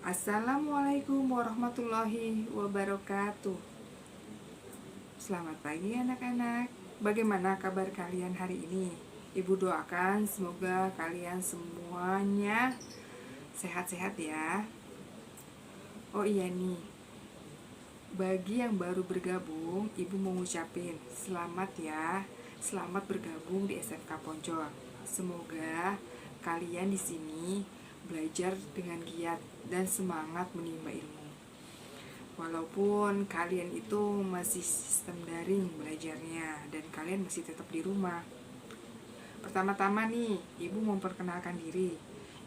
Assalamualaikum warahmatullahi wabarakatuh. Selamat pagi anak-anak. Bagaimana kabar kalian hari ini? Ibu doakan semoga kalian semuanya sehat-sehat ya. Oh iya nih, bagi yang baru bergabung, Ibu mau ngucapin selamat ya. Selamat bergabung di SMK Poncol. Semoga kalian di sini belajar dengan giat dan semangat menimba ilmu. Walaupun kalian itu masih sistem daring belajarnya dan kalian masih tetap di rumah. Pertama-tama nih, Ibu memperkenalkan diri.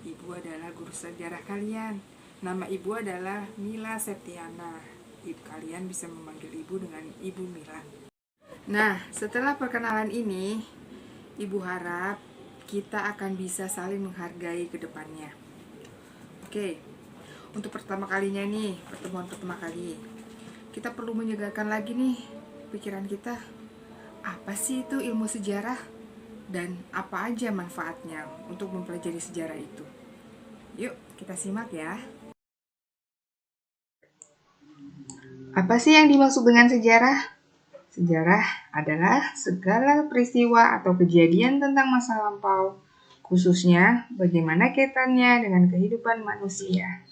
Ibu adalah guru sejarah kalian. Nama Ibu adalah Mila Septiana. Kalian bisa memanggil Ibu dengan Ibu Mila. Nah, setelah perkenalan ini, Ibu harap kita akan bisa saling menghargai ke depannya. Oke, untuk pertama kalinya nih, pertemuan pertama kali, kita perlu menyegarkan lagi nih pikiran kita. Apa sih itu ilmu sejarah? Dan apa aja manfaatnya untuk mempelajari sejarah itu? Yuk, kita simak ya. Apa sih yang dimaksud dengan sejarah? Sejarah adalah segala peristiwa atau kejadian tentang masa lampau, khususnya bagaimana kaitannya dengan kehidupan manusia.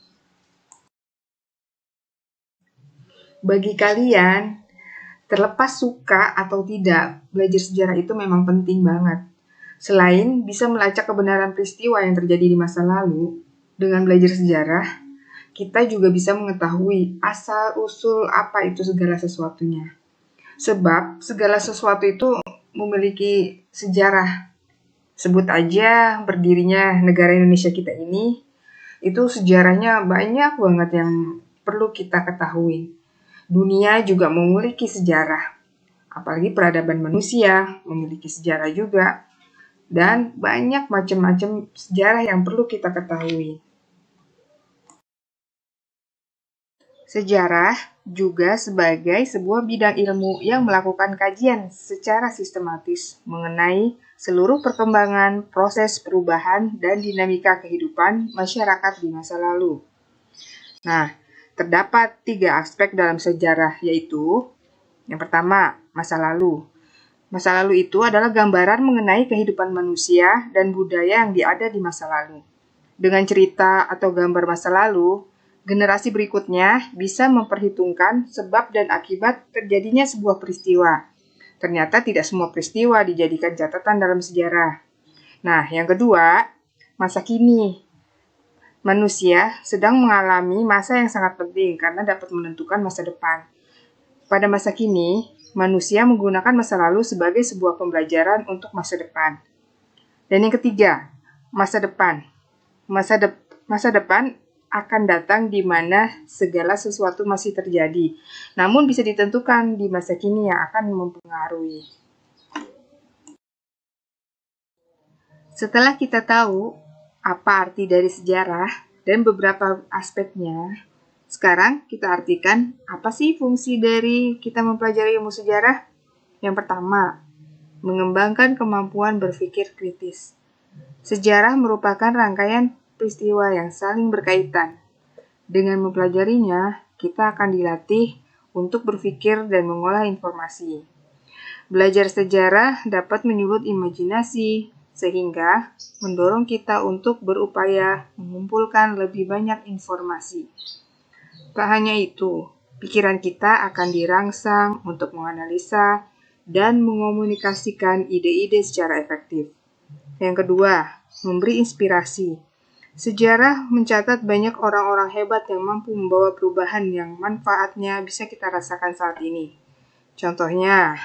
Bagi kalian, terlepas suka atau tidak, belajar sejarah itu memang penting banget. Selain bisa melacak kebenaran peristiwa yang terjadi di masa lalu, dengan belajar sejarah, kita juga bisa mengetahui asal-usul apa itu segala sesuatunya. Sebab segala sesuatu itu memiliki sejarah. Sebut aja berdirinya negara Indonesia kita ini, itu sejarahnya banyak banget yang perlu kita ketahui. Dunia juga memiliki sejarah, apalagi peradaban manusia memiliki sejarah juga, dan banyak macam-macam sejarah yang perlu kita ketahui. Sejarah juga sebagai sebuah bidang ilmu yang melakukan kajian secara sistematis mengenai seluruh perkembangan, proses perubahan, dan dinamika kehidupan masyarakat di masa lalu. Nah, terdapat 3 aspek dalam sejarah, yaitu yang pertama, masa lalu. Masa lalu itu adalah gambaran mengenai kehidupan manusia dan budaya yang ada di masa lalu. Dengan cerita atau gambar masa lalu, generasi berikutnya bisa memperhitungkan sebab dan akibat terjadinya sebuah peristiwa. Ternyata tidak semua peristiwa dijadikan catatan dalam sejarah. Nah, yang kedua, masa kini. Manusia sedang mengalami masa yang sangat penting karena dapat menentukan masa depan. Pada masa kini, manusia menggunakan masa lalu sebagai sebuah pembelajaran untuk masa depan. Dan yang ketiga, masa depan. Masa depan akan datang di mana segala sesuatu masih terjadi, namun bisa ditentukan di masa kini yang akan mempengaruhi. Setelah kita tahu apa arti dari sejarah dan beberapa aspeknya, sekarang kita artikan apa sih fungsi dari kita mempelajari ilmu sejarah? Yang pertama, mengembangkan kemampuan berpikir kritis. Sejarah merupakan rangkaian peristiwa yang saling berkaitan. Dengan mempelajarinya, kita akan dilatih untuk berpikir dan mengolah informasi. Belajar sejarah dapat menyulut imajinasi, sehingga mendorong kita untuk berupaya mengumpulkan lebih banyak informasi. Tak hanya itu, pikiran kita akan dirangsang untuk menganalisa dan mengomunikasikan ide-ide secara efektif. Yang kedua, memberi inspirasi. Sejarah mencatat banyak orang-orang hebat yang mampu membawa perubahan yang manfaatnya bisa kita rasakan saat ini. Contohnya,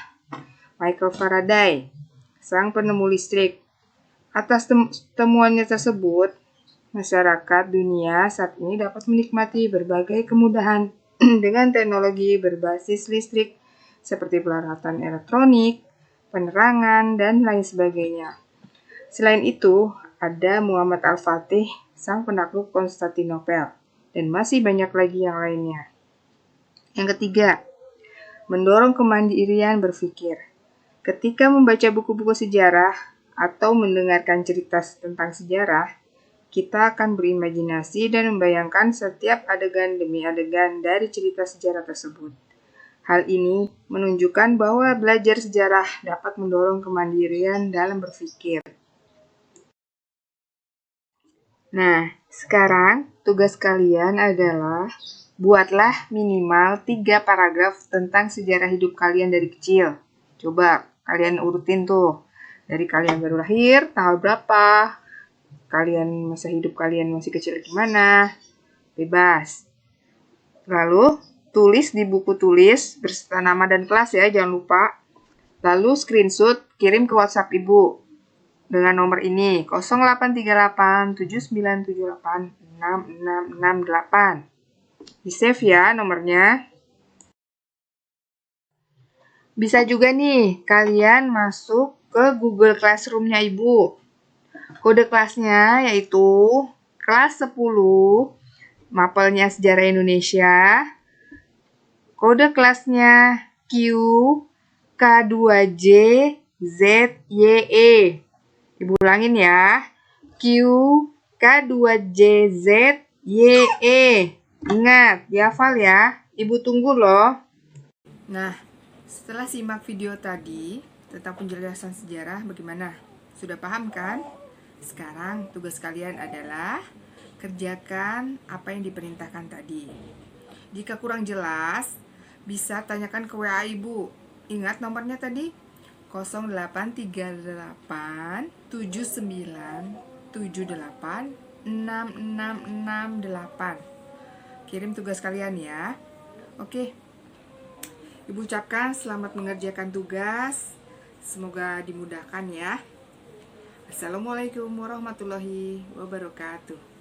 Michael Faraday, sang penemu listrik. Atas temuannya tersebut, masyarakat dunia saat ini dapat menikmati berbagai kemudahan dengan teknologi berbasis listrik seperti peralatan elektronik, penerangan, dan lain sebagainya. Selain itu, ada Muhammad Al-Fatih, sang penakluk Konstantinopel, dan masih banyak lagi yang lainnya. Yang ketiga, mendorong kemandirian berpikir. Ketika membaca buku-buku sejarah atau mendengarkan cerita tentang sejarah, kita akan berimajinasi dan membayangkan setiap adegan demi adegan dari cerita sejarah tersebut. Hal ini menunjukkan bahwa belajar sejarah dapat mendorong kemandirian dalam berpikir. Nah, sekarang tugas kalian adalah buatlah minimal 3 paragraf tentang sejarah hidup kalian dari kecil. Coba kalian urutin tuh. Dari kalian baru lahir, tanggal berapa, kalian masa hidup kalian masih kecil gimana, bebas. Lalu, tulis di buku tulis berserta nama dan kelas ya, jangan lupa. Lalu screenshot, kirim ke WhatsApp ibu dengan nomor ini 083879786668. Di save ya nomornya. Bisa juga nih kalian masuk ke Google Classroom-nya ibu. Kode kelasnya yaitu kelas 10, mapelnya Sejarah Indonesia. Kode kelasnya Q K2J ZYE. Ibu ulangin ya. Q K2JZYE. Ingat, dihafal ya. Ibu tunggu loh. Nah, setelah simak video tadi tentang penjelasan sejarah bagaimana? Sudah paham kan? Sekarang tugas kalian adalah kerjakan apa yang diperintahkan tadi. Jika kurang jelas, bisa tanyakan ke WA ibu. Ingat nomornya tadi? 083879786668. Kirim tugas kalian ya. Oke. Ibu ucapkan selamat mengerjakan tugas. Semoga dimudahkan ya. Assalamualaikum warahmatullahi wabarakatuh.